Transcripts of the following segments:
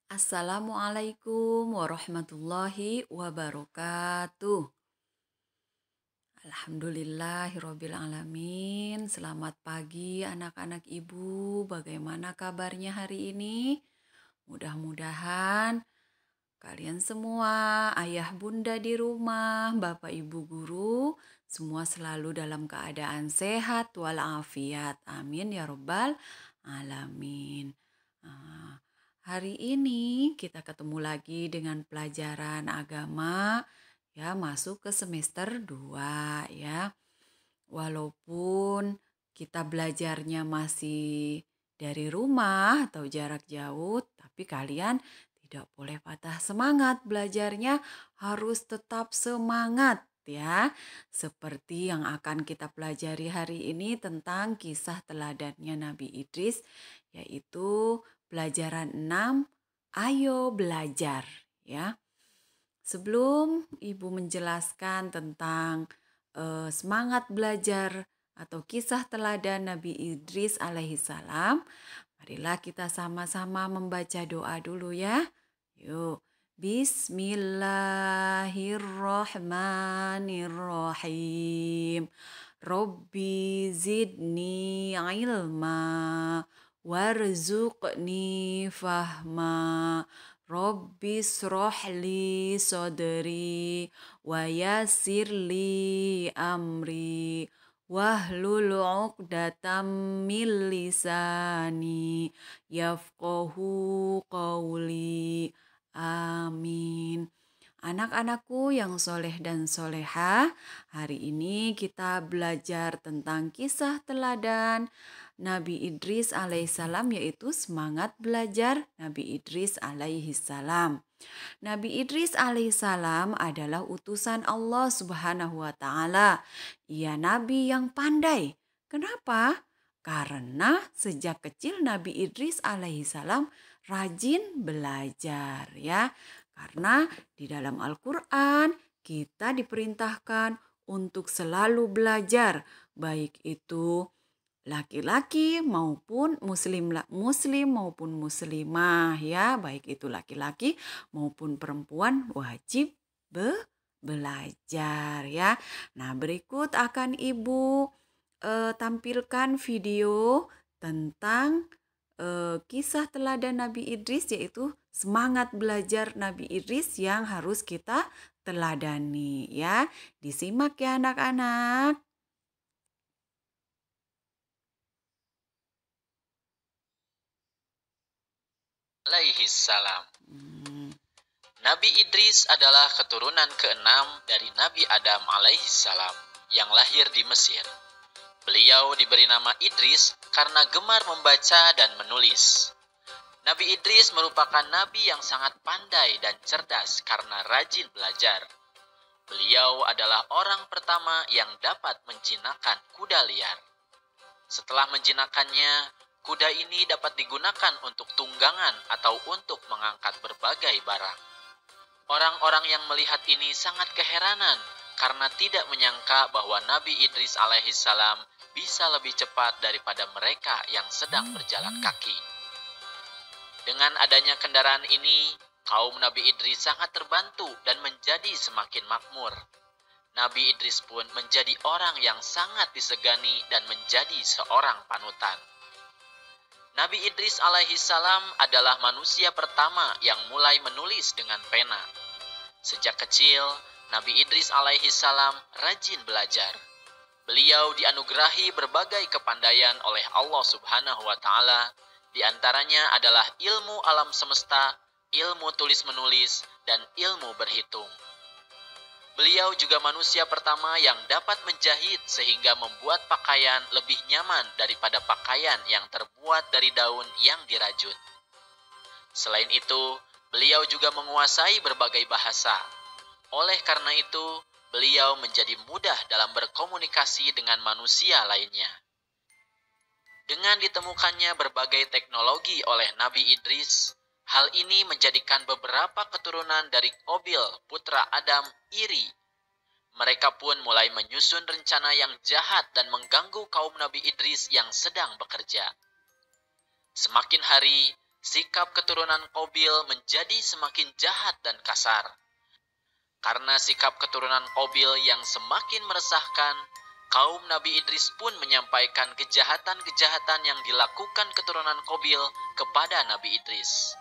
Assalamualaikum warahmatullahi wabarakatuh. Alhamdulillahirabbil alamin. Selamat pagi anak-anak ibu. Bagaimana kabarnya hari ini? Mudah-mudahan kalian semua, ayah bunda di rumah, bapak ibu guru, semua selalu dalam keadaan sehat walafiat. Amin ya robbal alamin. Ah, Hari ini kita ketemu lagi dengan pelajaran agama ya, masuk ke semester 2 ya. Walaupun kita belajarnya masih dari rumah atau jarak jauh, tapi kalian tidak boleh patah semangat belajarnya, harus tetap semangat ya. Seperti yang akan kita pelajari hari ini tentang kisah teladannya Nabi Idris, yaitu pelajaran 6, ayo belajar ya. Sebelum Ibu menjelaskan tentang semangat belajar atau kisah teladan Nabi Idris alaihissalam, marilah kita sama-sama membaca doa dulu ya. Yuk. Bismillahirrahmanirrahim. Robbi zidni ilma warzuqni fahma. Robbi srohli sodri wa yassirli amri wahlul 'uqdatam min lisani yafqahu qawli. Amin. Anak-anakku yang soleh dan soleha, hari ini kita belajar tentang kisah teladan Nabi Idris alaihissalam, yaitu semangat belajar Nabi Idris alaihissalam. Nabi Idris alaihissalam adalah utusan Allah subhanahu wa ta'ala. Ia nabi yang pandai. Kenapa? Karena sejak kecil Nabi Idris alaihissalam rajin belajar ya. Karena di dalam Al-Quran kita diperintahkan untuk selalu belajar, baik itu laki-laki maupun muslim maupun muslimah ya, baik itu laki-laki maupun perempuan wajib belajar ya. Nah, berikut akan Ibu tampilkan video tentang kisah teladan Nabi Idris, yaitu semangat belajar Nabi Idris yang harus kita teladani ya. Disimak ya anak-anak. Alaihissalam. Nabi Idris adalah keturunan keenam dari Nabi Adam alaihissalam yang lahir di Mesir. Beliau diberi nama Idris karena gemar membaca dan menulis. Nabi Idris merupakan nabi yang sangat pandai dan cerdas karena rajin belajar. Beliau adalah orang pertama yang dapat menjinakkan kuda liar. Setelah menjinakkannya, kuda ini dapat digunakan untuk tunggangan atau untuk mengangkat berbagai barang. Orang-orang yang melihat ini sangat keheranan karena tidak menyangka bahwa Nabi Idris alaihissalam bisa lebih cepat daripada mereka yang sedang berjalan kaki. Dengan adanya kendaraan ini, kaum Nabi Idris sangat terbantu dan menjadi semakin makmur. Nabi Idris pun menjadi orang yang sangat disegani dan menjadi seorang panutan. Nabi Idris alaihissalam adalah manusia pertama yang mulai menulis dengan pena. Sejak kecil, Nabi Idris alaihissalam rajin belajar. Beliau dianugerahi berbagai kepandaian oleh Allah subhanahu wa ta'ala. Di antaranya adalah ilmu alam semesta, ilmu tulis-menulis, dan ilmu berhitung. Beliau juga manusia pertama yang dapat menjahit sehingga membuat pakaian lebih nyaman daripada pakaian yang terbuat dari daun yang dirajut. Selain itu, beliau juga menguasai berbagai bahasa. Oleh karena itu, beliau menjadi mudah dalam berkomunikasi dengan manusia lainnya. Dengan ditemukannya berbagai teknologi oleh Nabi Idris, hal ini menjadikan beberapa keturunan dari Qabil, putra Adam, iri. Mereka pun mulai menyusun rencana yang jahat dan mengganggu kaum Nabi Idris yang sedang bekerja. Semakin hari, sikap keturunan Qabil menjadi semakin jahat dan kasar. Karena sikap keturunan Qabil yang semakin meresahkan, kaum Nabi Idris pun menyampaikan kejahatan-kejahatan yang dilakukan keturunan Qabil kepada Nabi Idris.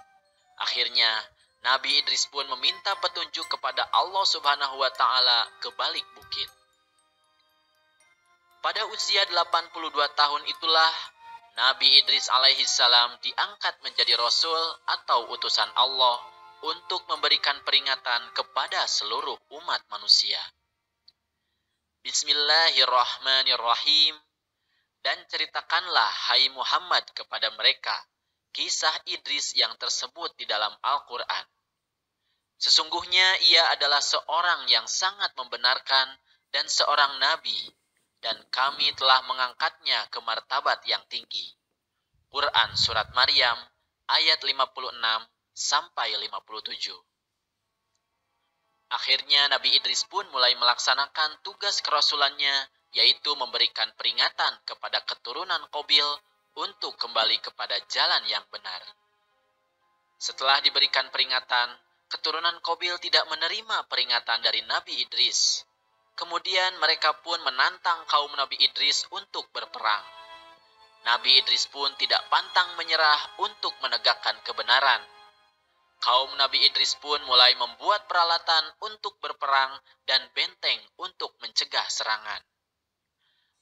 Akhirnya, Nabi Idris pun meminta petunjuk kepada Allah Subhanahu wa Ta'ala ke balik bukit. Pada usia 82 tahun itulah Nabi Idris alaihissalam diangkat menjadi rasul atau utusan Allah untuk memberikan peringatan kepada seluruh umat manusia. Bismillahirrahmanirrahim. Dan ceritakanlah hai Muhammad kepada mereka kisah Idris yang tersebut di dalam Al-Quran. Sesungguhnya ia adalah seorang yang sangat membenarkan dan seorang nabi, dan kami telah mengangkatnya ke martabat yang tinggi. Quran Surat Maryam ayat 56 sampai 57. Akhirnya Nabi Idris pun mulai melaksanakan tugas kerasulannya, yaitu memberikan peringatan kepada keturunan Qabil untuk kembali kepada jalan yang benar. Setelah diberikan peringatan, keturunan Qabil tidak menerima peringatan dari Nabi Idris. Kemudian mereka pun menantang kaum Nabi Idris untuk berperang. Nabi Idris pun tidak pantang menyerah untuk menegakkan kebenaran. Kaum Nabi Idris pun mulai membuat peralatan untuk berperang dan benteng untuk mencegah serangan.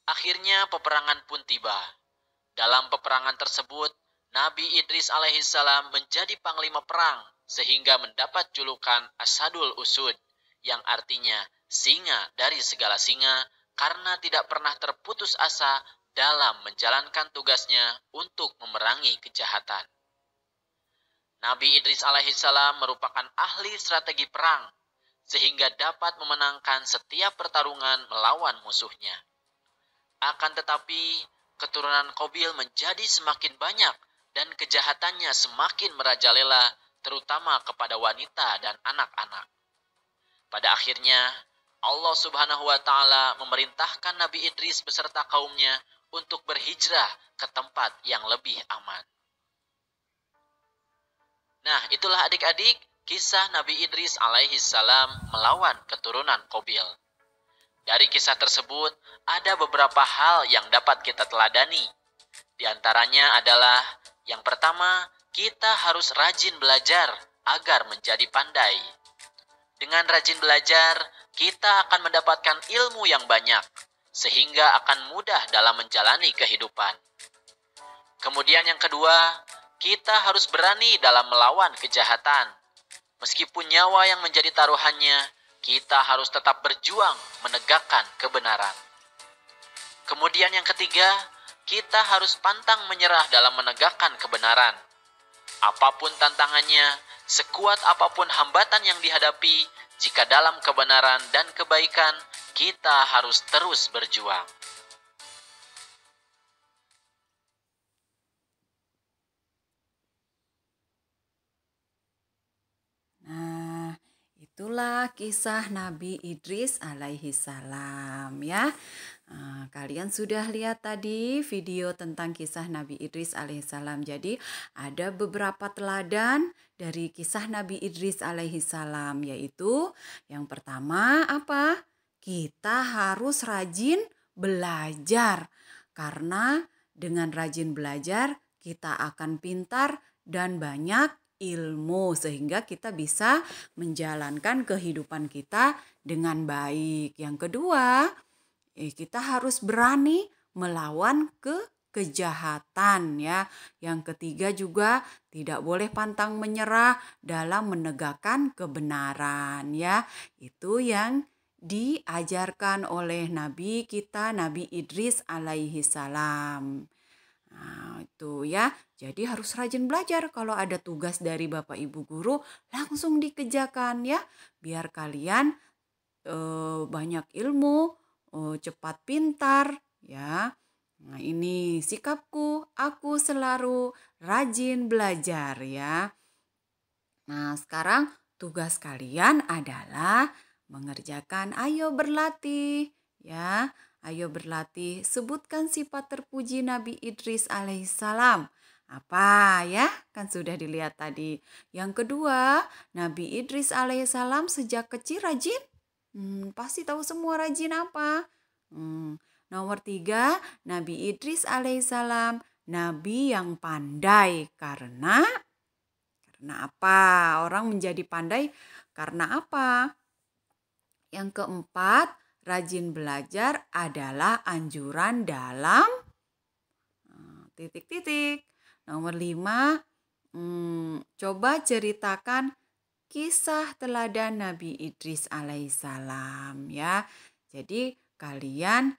Akhirnya peperangan pun tiba. Dalam peperangan tersebut, Nabi Idris alaihissalam menjadi panglima perang sehingga mendapat julukan Asadul Usud, yang artinya singa dari segala singa, karena tidak pernah terputus asa dalam menjalankan tugasnya untuk memerangi kejahatan. Nabi Idris alaihissalam merupakan ahli strategi perang, sehingga dapat memenangkan setiap pertarungan melawan musuhnya. Akan tetapi, keturunan Qabil menjadi semakin banyak dan kejahatannya semakin merajalela, terutama kepada wanita dan anak-anak. Pada akhirnya, Allah Subhanahu wa Ta'ala memerintahkan Nabi Idris beserta kaumnya untuk berhijrah ke tempat yang lebih aman. Nah, itulah adik-adik kisah Nabi Idris alaihissalam melawan keturunan Qabil. Dari kisah tersebut, ada beberapa hal yang dapat kita teladani. Di antaranya adalah, yang pertama, kita harus rajin belajar agar menjadi pandai. Dengan rajin belajar, kita akan mendapatkan ilmu yang banyak, sehingga akan mudah dalam menjalani kehidupan. Kemudian yang kedua, kita harus berani dalam melawan kejahatan. Meskipun nyawa yang menjadi taruhannya, kita harus tetap berjuang menegakkan kebenaran. Kemudian yang ketiga, kita harus pantang menyerah dalam menegakkan kebenaran. Apapun tantangannya, sekuat apapun hambatan yang dihadapi, jika dalam kebenaran dan kebaikan, kita harus terus berjuang. Nah, itulah kisah Nabi Idris alaihissalam ya. Kalian sudah lihat tadi video tentang kisah Nabi Idris alaihissalam. Jadi ada beberapa teladan dari kisah Nabi Idris alaihissalam, yaitu yang pertama apa? Kita harus rajin belajar, karena dengan rajin belajar kita akan pintar dan banyak ilmu, sehingga kita bisa menjalankan kehidupan kita dengan baik. Yang kedua, kita harus berani melawan kejahatan ya. Yang ketiga juga tidak boleh pantang menyerah dalam menegakkan kebenaran ya. Itu yang diajarkan oleh Nabi kita, Nabi Idris alaihissalam. Nah, itu ya. Jadi harus rajin belajar. Kalau ada tugas dari Bapak Ibu guru, langsung dikerjakan ya. Biar kalian banyak ilmu, cepat pintar ya. Nah, ini sikapku, aku selalu rajin belajar ya. Nah, sekarang tugas kalian adalah mengerjakan ayo berlatih ya. Ayo berlatih, sebutkan sifat terpuji Nabi Idris alaihissalam. Apa ya? Kan sudah dilihat tadi. Yang kedua, Nabi Idris alaihissalam sejak kecil rajin. Pasti tahu semua rajin apa. Nomor 3, Nabi Idris alaihissalam nabi yang pandai karena apa? Orang menjadi pandai karena apa? Yang keempat, rajin belajar adalah anjuran dalam titik-titik. Nomor 5, coba ceritakan kisah teladan Nabi Idris alaihissalam ya. Jadi kalian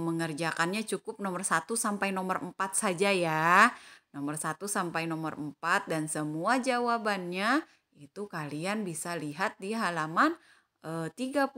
mengerjakannya cukup nomor 1 sampai nomor 4 saja ya. Nomor 1 sampai nomor 4 dan semua jawabannya itu kalian bisa lihat di halaman 39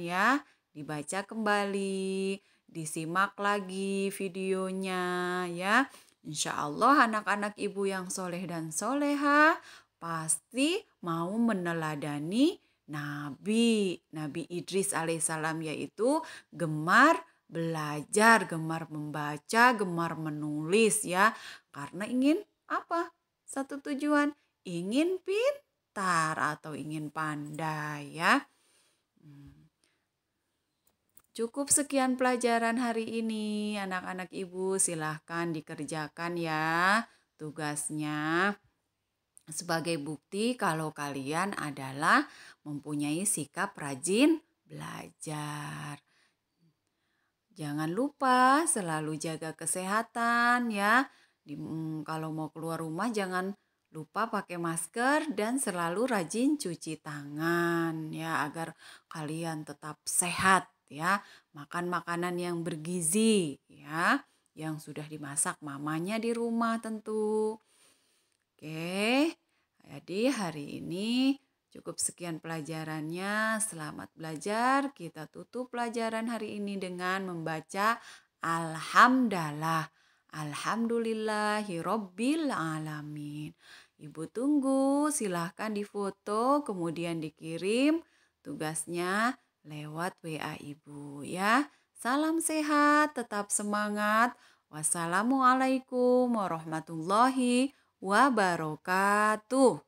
ya. Dibaca kembali, disimak lagi videonya ya. Insya Allah anak-anak ibu yang soleh dan soleha pasti mau meneladani Nabi Idris alaihissalam, yaitu gemar belajar, gemar membaca, gemar menulis ya. Karena ingin apa? Satu tujuan, ingin pintar atau ingin pandai ya. Cukup sekian pelajaran hari ini anak-anak ibu, silahkan dikerjakan ya tugasnya. Sebagai bukti kalau kalian adalah mempunyai sikap rajin belajar. Jangan lupa selalu jaga kesehatan ya. Kalau mau keluar rumah jangan lupa pakai masker dan selalu rajin cuci tangan ya agar kalian tetap sehat ya. Makan makanan yang bergizi ya, yang sudah dimasak mamanya di rumah tentu. Oke, jadi hari ini cukup sekian pelajarannya. Selamat belajar. Kita tutup pelajaran hari ini dengan membaca Alhamdulillah. Alhamdulillahirobbil alamin. Ibu tunggu, silahkan difoto kemudian dikirim tugasnya lewat WA Ibu ya. Salam sehat, tetap semangat. Wassalamualaikum warahmatullahi wabarakatuh.